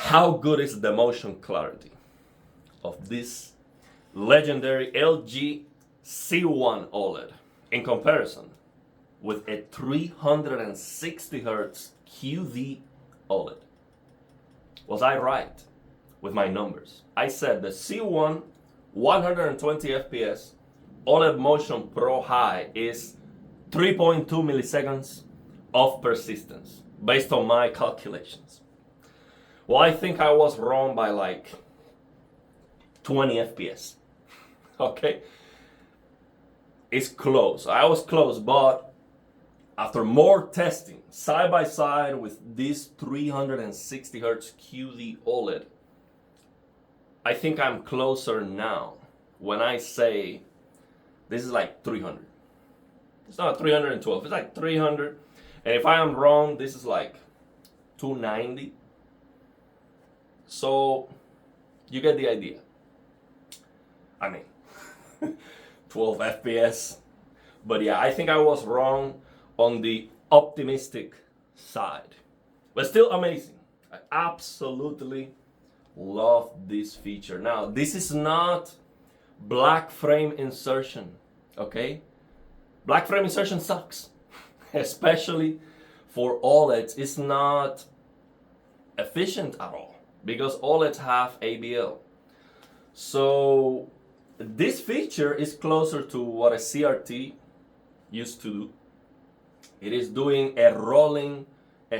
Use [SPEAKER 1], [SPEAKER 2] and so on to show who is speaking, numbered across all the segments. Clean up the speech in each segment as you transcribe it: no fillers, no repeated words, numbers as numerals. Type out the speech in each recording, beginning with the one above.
[SPEAKER 1] How good is the motion clarity of this legendary LG C1 OLED in comparison with a 360 Hz QD OLED? Was I right with my numbers? I said the C1 120 FPS OLED Motion Pro High is 3.2 milliseconds of persistence based on my calculations. Well, I think I was wrong by like 20 FPS. Okay? It's close. I was close, but after more testing, side by side with this 360 Hz QD OLED, I think I'm closer now when I say this is like 300. It's not 312, it's like 300. And if I am wrong, this is like 290. So you get the idea. I mean, 12 FPS. But yeah, I think I was wrong on the optimistic side. But still amazing. I absolutely love this feature. Now, this is not black frame insertion, okay? Black frame insertion sucks, especially for OLEDs. It's not efficient at all because OLEDs have ABL. So this feature is closer to what a CRT used to do. It is doing a rolling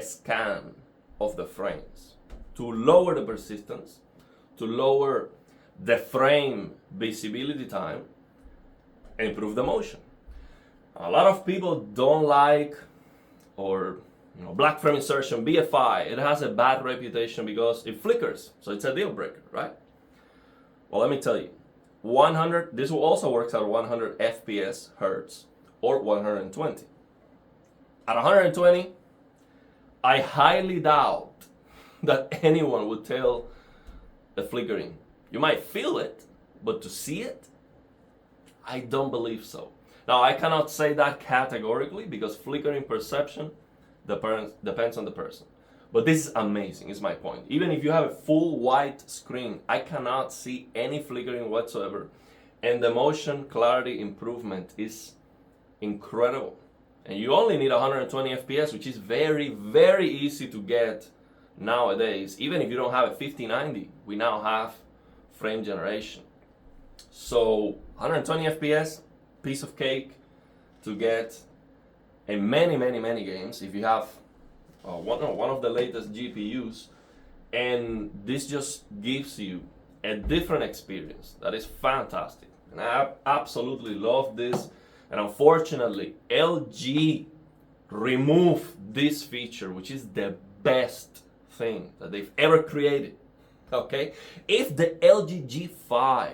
[SPEAKER 1] scan of the frames to lower the persistence, to lower the frame visibility time, and improve the motion. A lot of people don't like black frame insertion, BFI. It has a bad reputation because it flickers, so it's a deal breaker, right? Well, let me tell you, this will also works at 100 FPS hertz or 120. At 120, I highly doubt that anyone would tell the flickering. You might feel it, but to see it, I don't believe so. Now, I cannot say that categorically because flickering perception depends on the person. But this is amazing, is my point. Even if you have a full white screen, I cannot see any flickering whatsoever. And the motion clarity improvement is incredible. And you only need 120 FPS, which is very, very easy to get nowadays. Even if you don't have a 5090, we now have frame generation. So 120 FPS, piece of cake to get in many, many, many games. If you have one of the latest GPUs, and this just gives you a different experience that is fantastic. And I absolutely love this. And unfortunately, LG removed this feature, which is the best thing that they've ever created. Okay? If the LG G5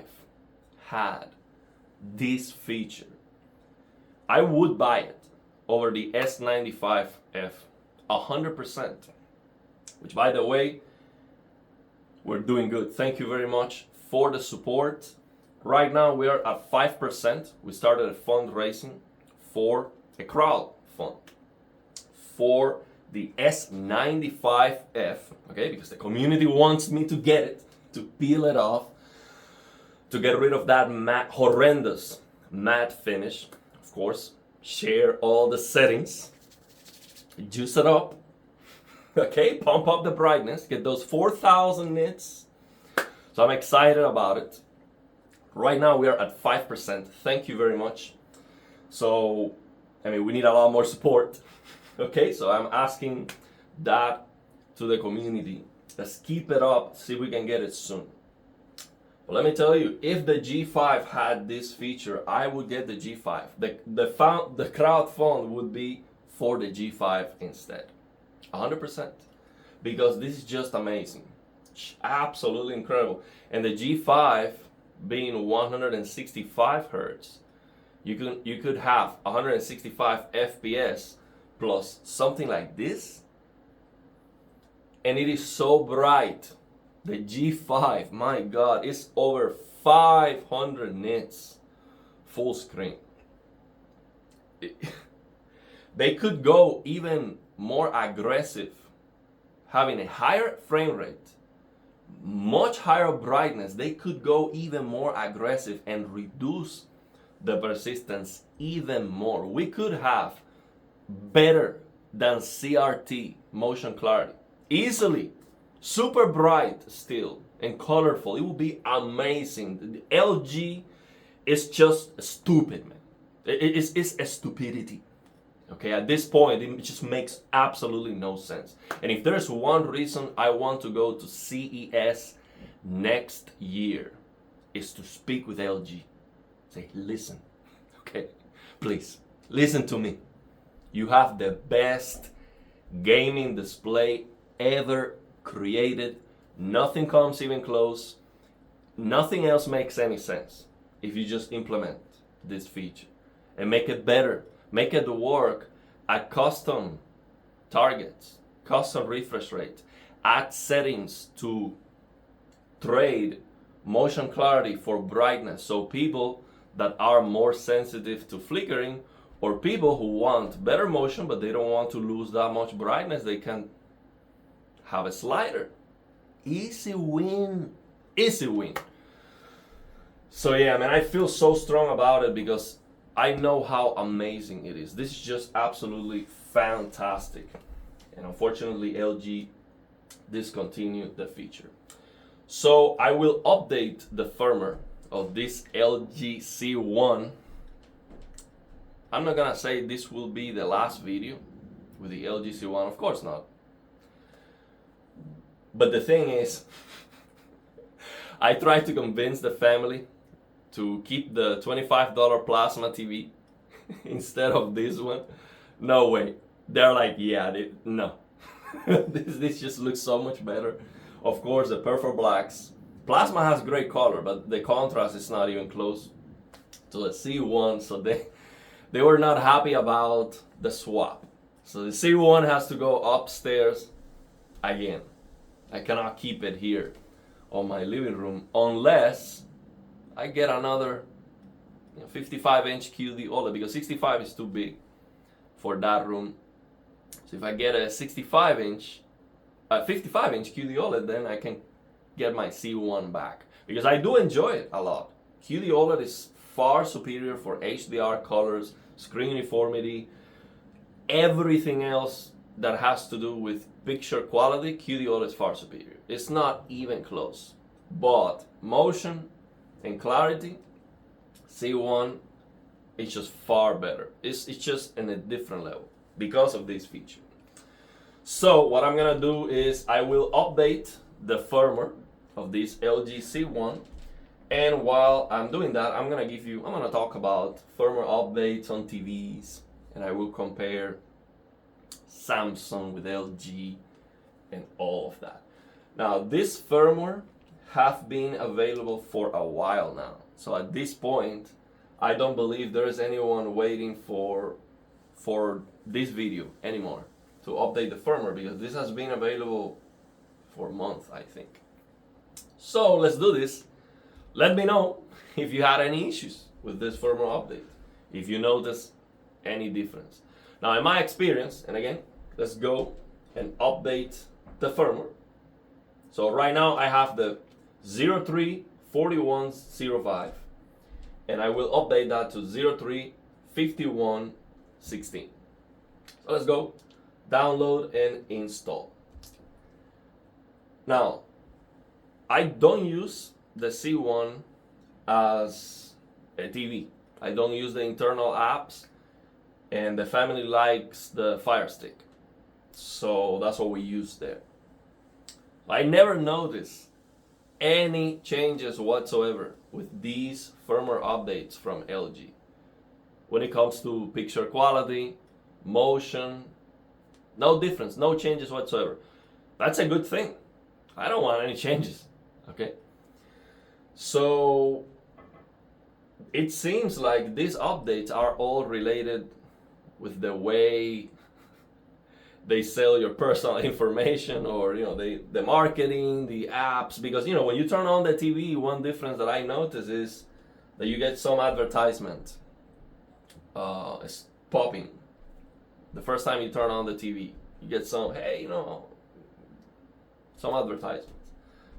[SPEAKER 1] had this feature, I would buy it over the S95F 100%. Which, by the way, we're doing good. Thank you very much for the support. Right now we are at 5%. We started a fundraising for a crowd fund for the S95F, okay, because the community wants me to get it, to peel it off, to get rid of that horrendous matte finish. Of course, share all the settings, juice it up, okay, pump up the brightness, get those 4,000 nits. So I'm excited about it. Right now we are at 5%. Thank you very much. So, we need a lot more support. Okay, so I'm asking that to the community. Let's keep it up, see if we can get it soon. But let me tell you, if the G5 had this feature, I would get the G5. The crowd fund would be for the G5 instead. 100%. Because this is just amazing. Absolutely incredible. And the G5 being 165 hertz, you could have 165 FPS plus something like this, and it is so bright. The G5, my God, it's over 500 nits full screen. They could go even more aggressive, having a higher frame rate much higher brightness, they could go even more aggressive and reduce the persistence even more. We could have better than CRT motion clarity. Easily. Super bright still and colorful. It would be amazing. The LG is just stupid, man. It's a stupidity. Okay, at this point, it just makes absolutely no sense. And if there's one reason I want to go to CES next year, is to speak with LG. Say, listen, okay, please, listen to me. You have the best gaming display ever created. Nothing comes even close. Nothing else makes any sense if you just implement this feature and make it better. Make it work at custom targets, custom refresh rate, add settings to trade motion clarity for brightness, so people that are more sensitive to flickering, or people who want better motion but they don't want to lose that much brightness, they can have a slider. Easy win. Easy win. So yeah, man, I feel so strong about it because I know how amazing it is. This is just absolutely fantastic. And unfortunately, LG discontinued the feature. So I will update the firmware of this LG C1. I'm not gonna say this will be the last video with the LG C1, of course not. But the thing is, I tried to convince the family to keep the $25 plasma TV instead of this one. No way. They're like, yeah, no. this just looks so much better. Of course, the Perfect Blacks. Plasma has great color, but the contrast is not even close to the C1, so they were not happy about the swap. So the C1 has to go upstairs again. I cannot keep it here on my living room unless I get another 55-inch QD-OLED, because 65 is too big for that room. So if I get a 55-inch QD-OLED, then I can get my C1 back, because I do enjoy it a lot. QD-OLED is far superior for HDR colors, screen uniformity, everything else that has to do with picture quality. QD-OLED is far superior. It's not even close. But motion and clarity, C1 is just far better. It's just in a different level because of this feature. So what I'm gonna do is I will update the firmware of this LG C1, and while I'm doing that, I'm gonna talk about firmware updates on TVs, and I will compare Samsung with LG and all of that. Now, this firmware have been available for a while now. So at this point, I don't believe there is anyone waiting for this video anymore to update the firmware, because this has been available for a month, I think. So let's do this. Let me know if you had any issues with this firmware update, if you notice any difference. Now, in my experience, and again, let's go and update the firmware. So right now I have the 034105, and I will update that to 035116. So let's go, download and install. Now, I don't use the C1 as a TV. I don't use the internal apps, and the family likes the Fire Stick. So that's what we use there. I never noticed any changes whatsoever with these firmware updates from LG. When it comes to picture quality, motion, no difference, no changes whatsoever. That's a good thing. I don't want any changes, okay? So it seems like these updates are all related with the way they sell your personal information, or the marketing, the apps. Because when you turn on the TV, one difference that I notice is that you get some advertisement. It's popping the first time you turn on the TV. You get some, some advertisements.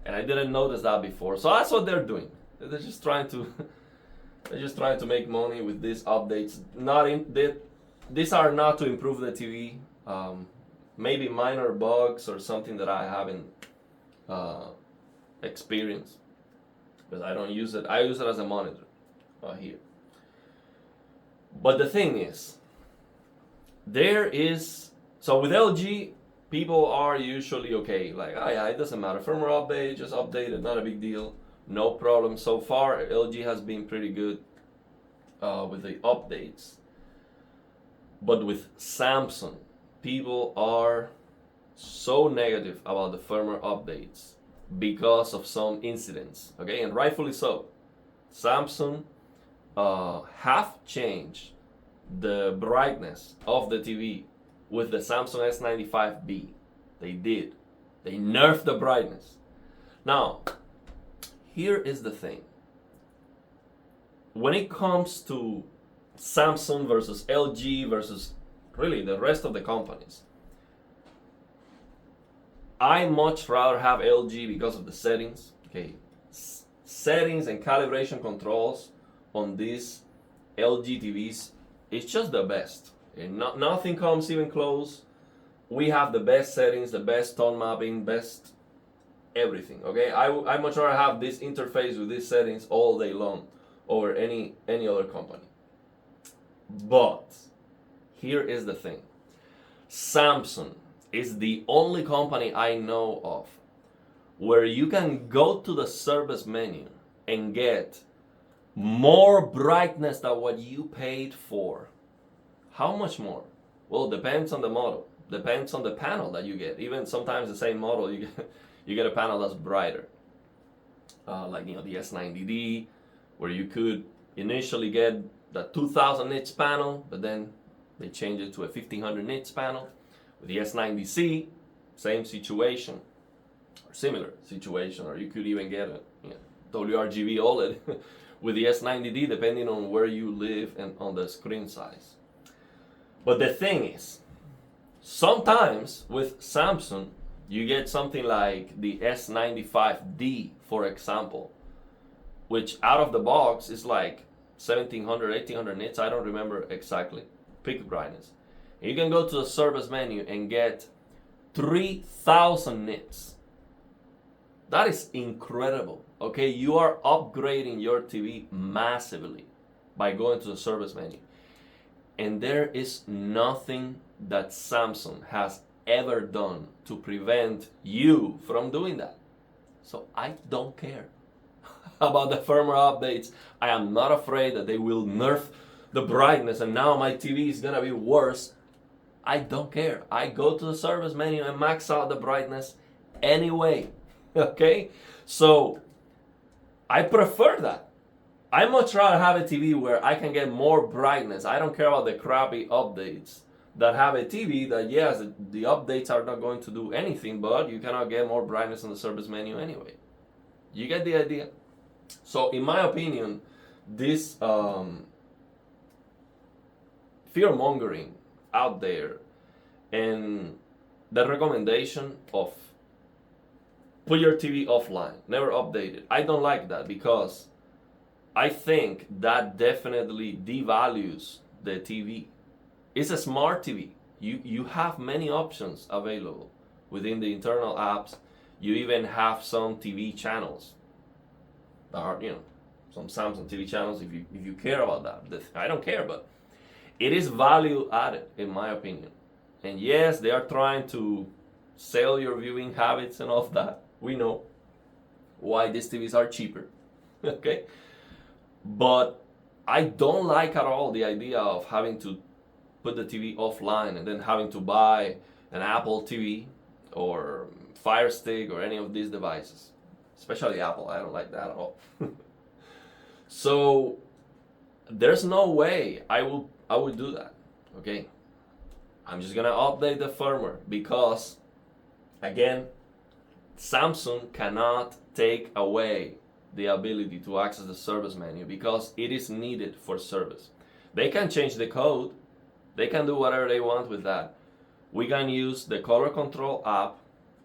[SPEAKER 1] And I didn't notice that before. So that's what they're doing. They're just trying to they're just trying to make money with these updates. These are not to improve the TV. Maybe minor bugs or something that I haven't experienced, because I don't use it. I use it as a monitor here. But the thing is, so with LG, people are usually okay. Like, oh yeah, it doesn't matter. Firmware update, just update it, not a big deal. No problem. So far, LG has been pretty good with the updates. But with Samsung, people are so negative about the firmware updates because of some incidents, okay? And rightfully so. Samsung have changed the brightness of the TV with the Samsung S95B. They did. They nerfed the brightness. Now, here is the thing. When it comes to Samsung versus LG versus really the rest of the companies, I much rather have LG because of the settings. Okay, settings and calibration controls on these LG TVs, it's just the best. And nothing comes even close. We have the best settings, the best tone mapping, best everything. Okay, I much rather have this interface with these settings all day long over any other company. But here is the thing. Samsung is the only company I know of where you can go to the service menu and get more brightness than what you paid for. How much more? Well, depends on the model. Depends on the panel that you get. Even sometimes the same model, you get a panel that's brighter. Like the S90D, where you could initially get the 2000 nits panel, but then they changed it to a 1500 nits panel. With the S90C, same situation, or similar situation, or you could even get a WRGB OLED with the S90D, depending on where you live and on the screen size. But the thing is, sometimes with Samsung, you get something like the S95D, for example, which out of the box is like 1700, 1800 nits, I don't remember exactly, peak brightness. And you can go to the service menu and get 3000 nits. That is incredible, okay? You are upgrading your TV massively by going to the service menu. And there is nothing that Samsung has ever done to prevent you from doing that. So I don't care about the firmware updates. I am not afraid that they will nerf the brightness and now my TV is gonna be worse. I don't care. I go to the service menu and max out the brightness anyway. Okay? So I prefer that. I much rather have a TV where I can get more brightness. I don't care about the crappy updates that have a TV that, yes, the updates are not going to do anything, but you cannot get more brightness in the service menu anyway. You get the idea? So in my opinion, this fear-mongering out there and the recommendation of put your TV offline, never update it, I don't like that, because I think that definitely devalues the TV. It's a smart TV. You have many options available within the internal apps. You even have some TV channels that are, some Samsung TV channels if you care about that. I don't care, but it is value added in my opinion. And yes, they are trying to sell your viewing habits and all of that. We know why these TVs are cheaper. Okay? But I don't like at all the idea of having to put the TV offline and then having to buy an Apple TV or Fire Stick or any of these devices. Especially Apple. I don't like that at all. So there's no way I would do that. Okay? I'm just gonna update the firmware because, again, Samsung cannot take away the ability to access the service menu because it is needed for service. They can change the code. They can do whatever they want with that. We can use the color control app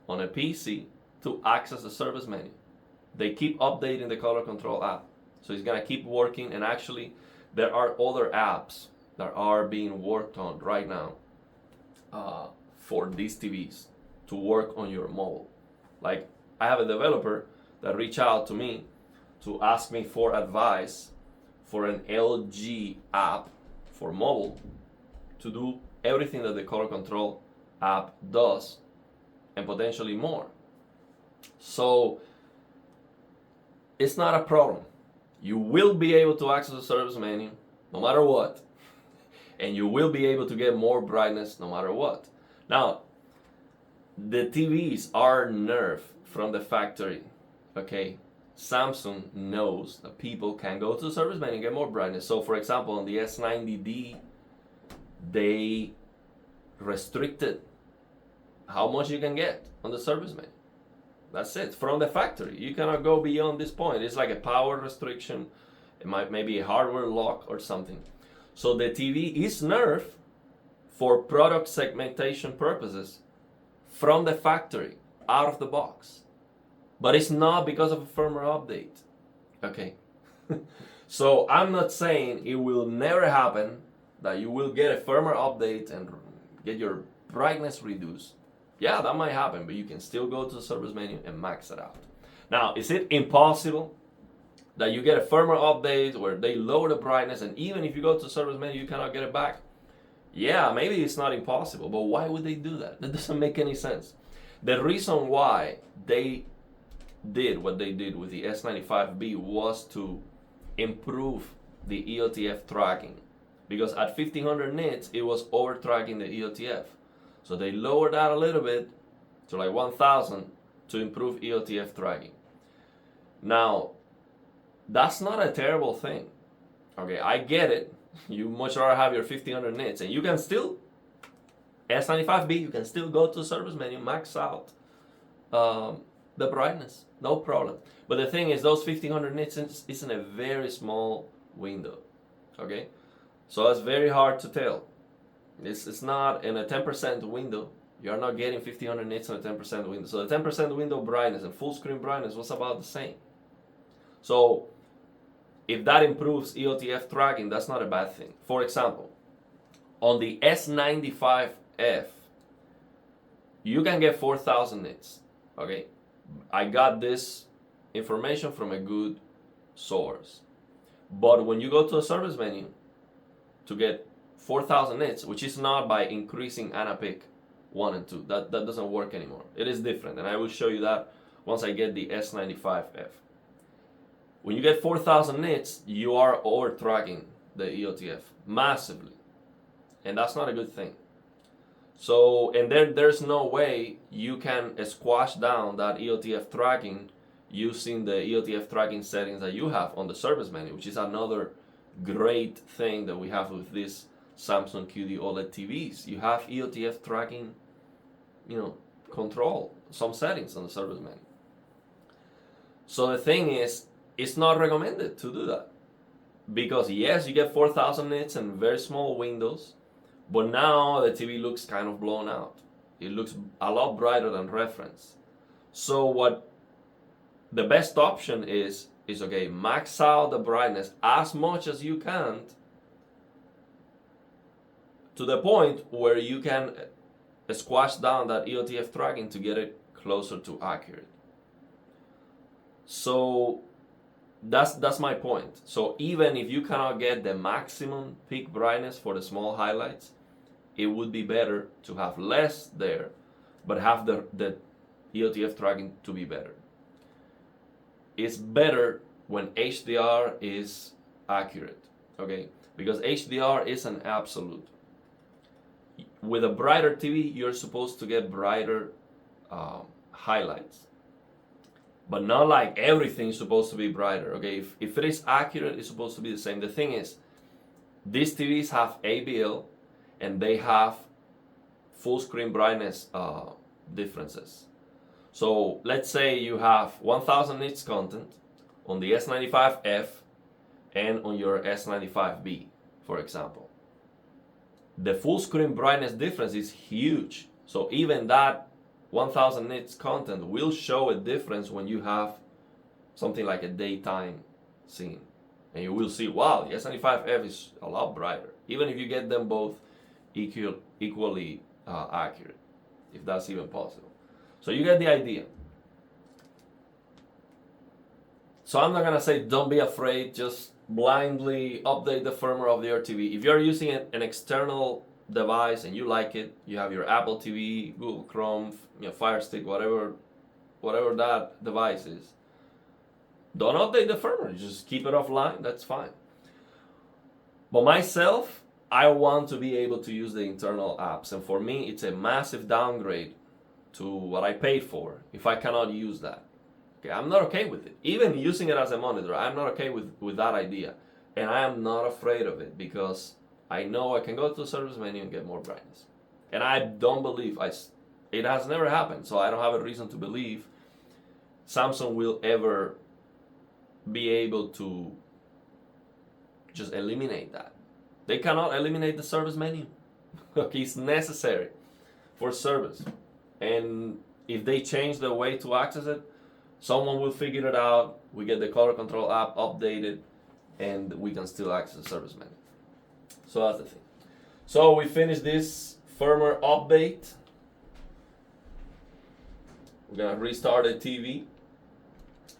[SPEAKER 1] on a PC to access the service menu. They keep updating the color control app. So it's gonna keep working, and actually there are other apps that are being worked on right now for these TVs to work on your mobile. Like, I have a developer that reached out to me to ask me for advice for an LG app for mobile to do everything that the color control app does and potentially more. So it's not a problem. You will be able to access the service menu no matter what, and you will be able to get more brightness no matter what. Now, the TVs are nerfed from the factory, okay? Samsung knows that people can go to the service menu and get more brightness. So for example, on the S90D, they restricted how much you can get on the service menu. That's it, from the factory. You cannot go beyond this point. It's like a power restriction. It might maybe a hardware lock or something. So the TV is nerfed for product segmentation purposes from the factory, out of the box. But it's not because of a firmware update. Okay. So I'm not saying it will never happen that you will get a firmware update and get your brightness reduced. Yeah, that might happen, but you can still go to the service menu and max it out. Now, is it impossible that you get a firmware update where they lower the brightness, and even if you go to the service menu, you cannot get it back? Yeah, maybe it's not impossible, but why would they do that? That doesn't make any sense. The reason why they did what they did with the S95B was to improve the EOTF tracking, because at 1500 nits it was over tracking the EOTF. So they lowered that a little bit to like 1000 to improve EOTF tracking. Now, that's not a terrible thing. Okay, I get it. You much rather have your 1500 nits, and you can still, S95B, you can still go to the service menu, max out the brightness, no problem. But the thing is, those 1500 nits is in a very small window. Okay, so it's very hard to tell. It's not in a 10% window. You're not getting 1500 nits in a 10% window. So the 10% window brightness and full screen brightness was about the same. So if that improves EOTF tracking, that's not a bad thing. For example, on the S95F, you can get 4000 nits. Okay, I got this information from a good source. But when you go to a service menu to get 4000 nits, which is not by increasing ANAPIC 1 and 2. That doesn't work anymore. It is different, and I will show you that once I get the S95F. When you get 4000 nits, you are over tracking the EOTF massively, and that's not a good thing. So, and there's no way you can squash down that EOTF tracking using the EOTF tracking settings that you have on the service menu, which is another great thing that we have with this Samsung QD-OLED TVs. You have EOTF tracking, control, some settings on the service menu. So the thing is, it's not recommended to do that. Because yes, you get 4000 nits and very small windows, but now the TV looks kind of blown out. It looks a lot brighter than reference. So what the best option is okay, max out the brightness as much as you can, to the point where you can squash down that EOTF tracking to get it closer to accurate. So that's my point. So even if you cannot get the maximum peak brightness for the small highlights, it would be better to have less there, but have the EOTF tracking to be better. It's better when HDR is accurate, okay? Because HDR is an absolute. With a brighter TV, you're supposed to get brighter highlights. But not like everything's supposed to be brighter, okay? If it is accurate, it's supposed to be the same. The thing is, these TVs have ABL, and they have full screen brightness differences. So let's say you have 1000 nits content on the S95F and on your S95B, for example. The full screen brightness difference is huge. So even that 1000 nits content will show a difference when you have something like a daytime scene. And you will see, wow, the S95F is a lot brighter, even if you get them both equally accurate, if that's even possible. So you get the idea. So I'm not gonna say don't be afraid, just blindly update the firmware of your TV. If you're using an external device and you like it, you have your Apple TV, Google Chrome, Fire Stick, whatever that device is, don't update the firmware, just keep it offline, that's fine. But myself, I want to be able to use the internal apps, and for me it's a massive downgrade to what I paid for if I cannot use that. Okay, I'm not okay with it. Even using it as a monitor, I'm not okay with that idea. And I am not afraid of it because I know I can go to the service menu and get more brightness. And I don't believe, it has never happened, so I don't have a reason to believe Samsung will ever be able to just eliminate that. They cannot eliminate the service menu. Okay, it's necessary for service. And if they change the way to access it, someone will figure it out. We get the color control app updated and we can still access the service menu. So that's the thing. So we finished this firmware update. We're gonna restart the TV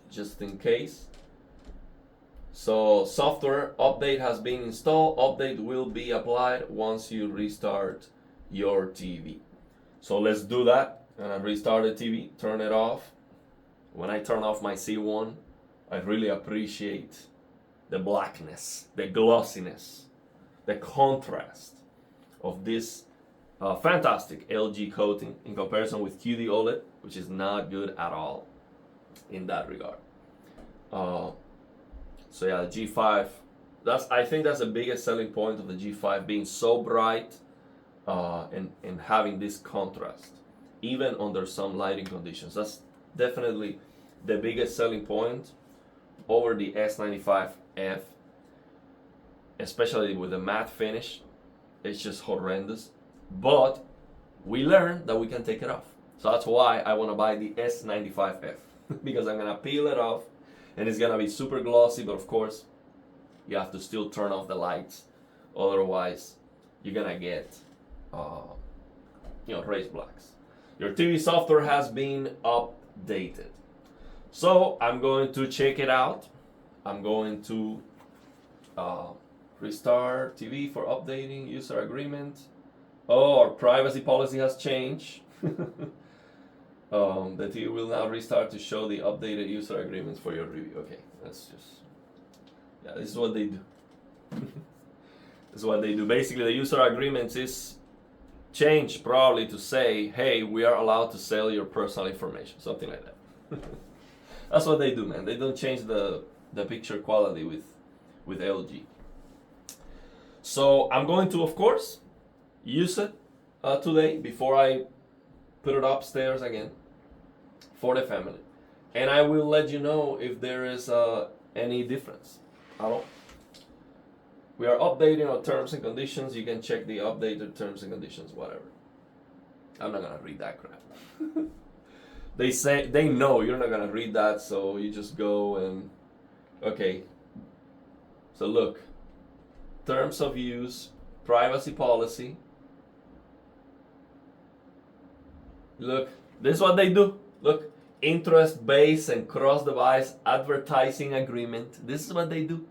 [SPEAKER 1] just in case. So software update has been installed. Update will be applied once you restart your TV. So let's do that. And I restart the TV, turn it off. When I turn off my C1, I really appreciate the blackness, the glossiness, the contrast of this fantastic LG coating in comparison with QDOLED, which is not good at all in that regard. So yeah, the G5, I think that's the biggest selling point of the G5, being so bright and having this contrast, even under some lighting conditions. That's definitely the biggest selling point over the S95F, especially with the matte finish. It's just horrendous, but we learned that we can take it off. So that's why I want to buy the S95F because I'm gonna peel it off and it's gonna be super glossy, but of course you have to still turn off the lights, otherwise you're gonna get raised blacks. Your TV software has been updated. So I'm going to check it out. I'm going to restart TV for updating user agreement. Oh, our privacy policy has changed. The TV will now restart to show the updated user agreements for your review. Okay, that's just, yeah, this is what they do. This is what they do. Basically, the user agreements is changed probably to say, hey, we are allowed to sell your personal information, something like that. That's what they do, man. They don't change the picture quality with LG. So I'm going to, of course, use it today before I put it upstairs again for the family. And I will let you know if there is any difference at all. We are updating our terms and conditions. You can check the updated terms and conditions, whatever. I'm not gonna read that crap. They know you're not gonna read that, so you just go and, okay. So look, terms of use, privacy policy. Look, this is what they do. Look, interest-based and cross-device advertising agreement. This is what they do.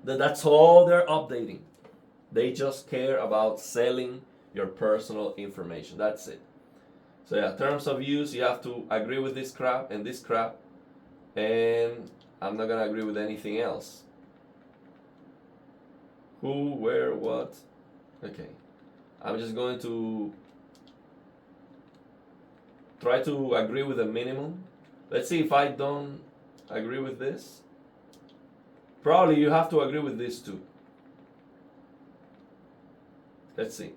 [SPEAKER 1] That's all they're updating. They just care about selling your personal information. That's it. So yeah, terms of use, you have to agree with this crap and this crap. And I'm not gonna agree with anything else. Who, where, what? Okay. I'm just going to try to agree with a minimum. Let's see if I don't agree with this. Probably you have to agree with this too. Let's see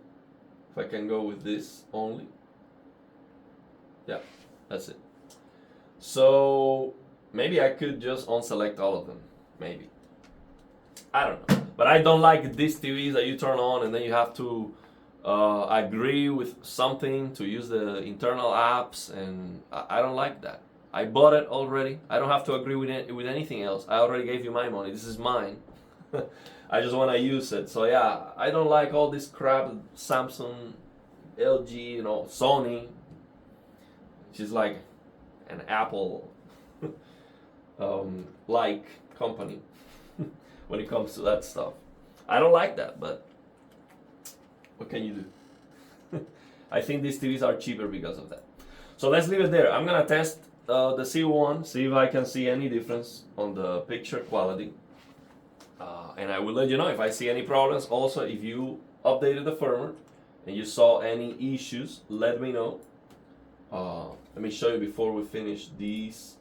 [SPEAKER 1] if I can go with this only. Yeah, that's it. So maybe I could just unselect all of them. Maybe. I don't know. But I don't like these TVs that you turn on and then you have to agree with something to use the internal apps, and I don't like that. I bought it already. I don't have to agree with with anything else. I already gave you my money. This is mine. I just want to use it. So yeah, I don't like all this crap. Samsung, LG, Sony. She's like an Apple like company when it comes to that stuff. I don't like that, but what can you do? I think these TVs are cheaper because of that. So let's leave it there. I'm gonna test the C1, see if I can see any difference on the picture quality. And I will let you know if I see any problems. Also, if you updated the firmware and you saw any issues, let me know. Let me show you before we finish these.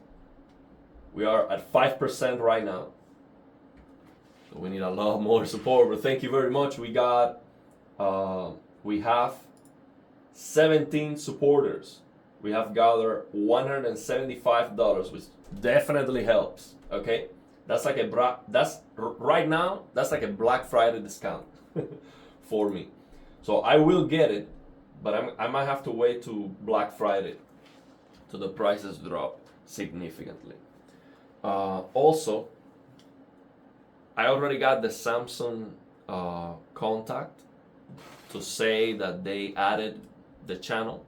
[SPEAKER 1] We are at 5% right now. So we need a lot more support, but thank you very much. We have 17 supporters. We have gathered $175, which definitely helps. Okay, that's like right now. That's like a Black Friday discount for me. So I will get it, but I might have to wait to Black Friday till the prices drop significantly. Also, I already got the Samsung contact to say that they added the channel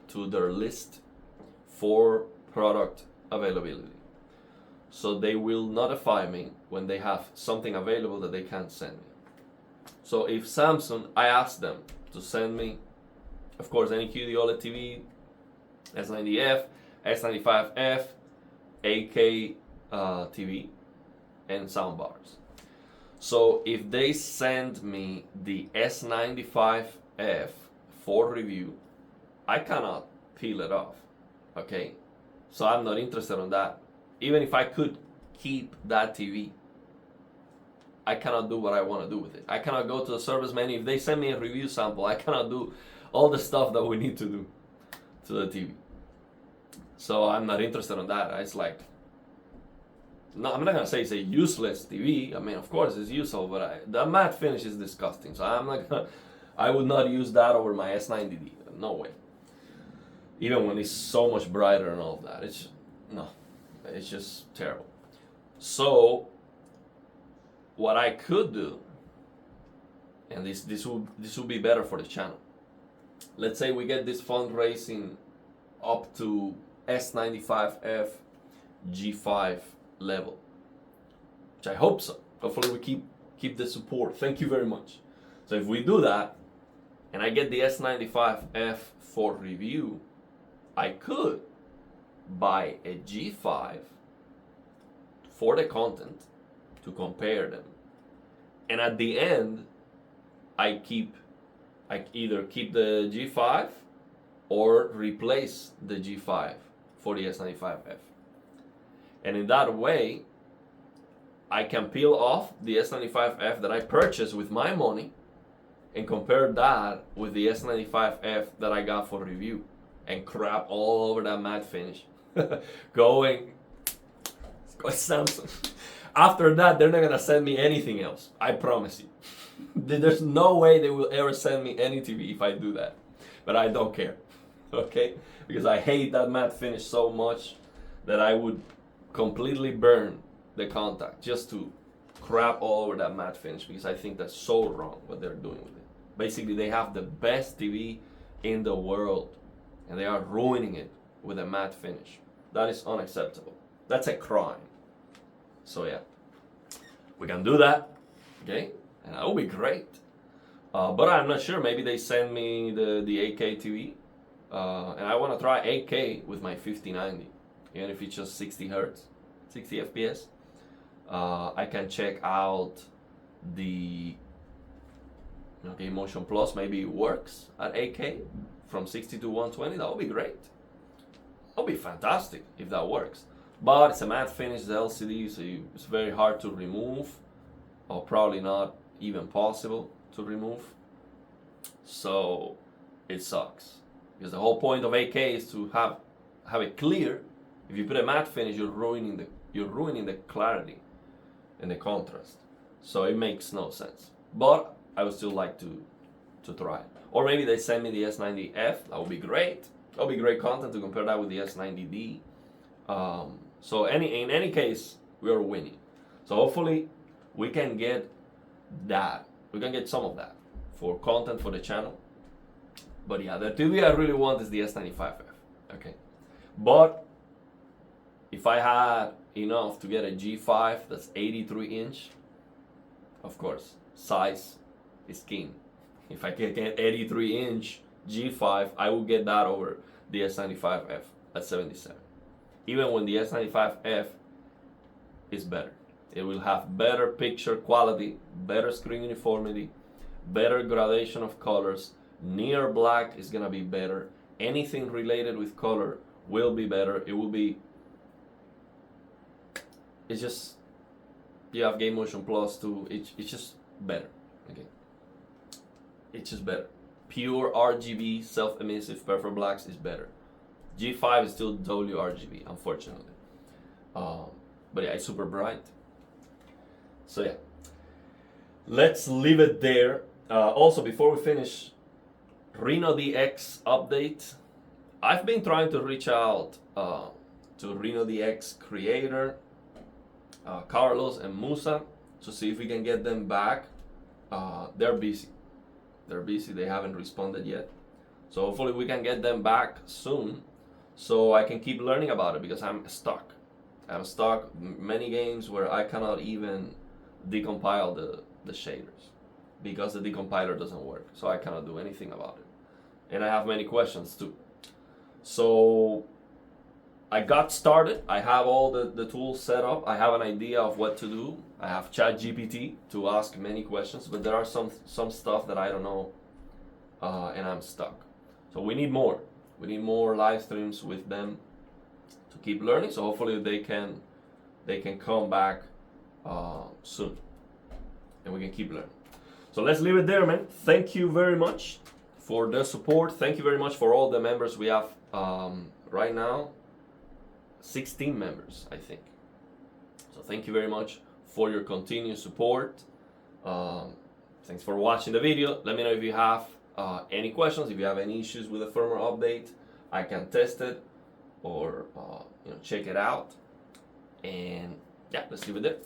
[SPEAKER 1] to their list for product availability. So they will notify me when they have something available that they can't send me. So if Samsung, I asked them to send me, of course, any QDOLED TV, S90F, S95F, 8K TV, and soundbars. So if they send me the S95F for review, I cannot peel it off, okay? So I'm not interested in that. Even if I could keep that TV, I cannot do what I want to do with it. I cannot go to the service menu. If they send me a review sample, I cannot do all the stuff that we need to do to the TV. So I'm not interested in that. It's like, no, I'm not gonna say it's a useless TV. I mean, of course it's useful, but the matte finish is disgusting. So I would not use that over my S90D. No way. Even when it's so much brighter and all of that, it's just terrible. So what I could do, and this will be better for the channel. Let's say we get this fundraising up to S95F G5 level, which I hope so. Hopefully we keep the support. Thank you very much. So if we do that, and I get the S95F for review, I could buy a G5 for the content to compare them, and at the end, I either keep the G5 or replace the G5 for the S95F. And in that way, I can peel off the S95F that I purchased with my money and compare that with the S95F that I got for review and crap all over that matte finish. Going Samsung. After that, they're not gonna send me anything else. I promise you. There's no way they will ever send me any TV if I do that. But I don't care. Okay? Because I hate that matte finish so much that I would completely burn the contact just to crap all over that matte finish, because I think that's so wrong what they're doing with it. Basically, they have the best TV in the world and they are ruining it with a matte finish. That is unacceptable. That's a crime. So yeah, we can do that, okay? And that will be great. But I'm not sure. Maybe they send me the 8K TV, and I want to try 8K with my 5090, even if it's just 60 hertz, 60 FPS. I can check out the Motion Plus. Maybe it works at 8K from 60 to 120. That would be great. That would be fantastic if that works. But it's a matte finish, the LCD, so it's very hard to remove, or probably not even possible to remove. So it sucks, because the whole point of 8K is to have it clear. If you put a matte finish, you're ruining the clarity and the contrast. So it makes no sense. But I would still like to to try it. Or maybe they send me the S90F. That would be great. That would be great content to compare that with the S90D. So in any case, we are winning. So hopefully we can get that. We can get some of that for content for the channel. But yeah, the TV I really want is the S95F. Okay. But if I had enough to get a G5 that's 83-inch, of course, size is king. If I can get 83-inch G5, I will get that over the S95F at 77. Even when the S95F is better. It will have better picture quality, better screen uniformity, better gradation of colors. Near black is gonna be better. Anything related with color will be better. It will be, it's just, you have Game Motion Plus too. It's just better. Okay. It's just better. Pure RGB, self-emissive, perfect blacks is better. G5 is still WRGB, unfortunately. But yeah, it's super bright. So yeah, let's leave it there. Also, before we finish, Reno DX update. I've been trying to reach out to Reno DX creator, Carlos and Musa, to see if we can get them back. They're busy. They haven't responded yet. So hopefully we can get them back soon, so I can keep learning about it, because I'm stuck. I'm stuck many games where I cannot even decompile the shaders because the decompiler doesn't work. So I cannot do anything about it. And I have many questions too. So I got started. I have all the tools set up. I have an idea of what to do. I have ChatGPT to ask many questions, but there are some stuff that I don't know, and I'm stuck. So we need more. We need more live streams with them to keep learning. So hopefully they can come back soon, and we can keep learning. So let's leave it there, man. Thank you very much for the support. Thank you very much for all the members we have right now. 16 members, I think. So thank you very much for your continued support. Thanks for watching the video. Let me know if you have any questions, if you have any issues with the firmware update. I can test it or check it out. And yeah, let's leave it there.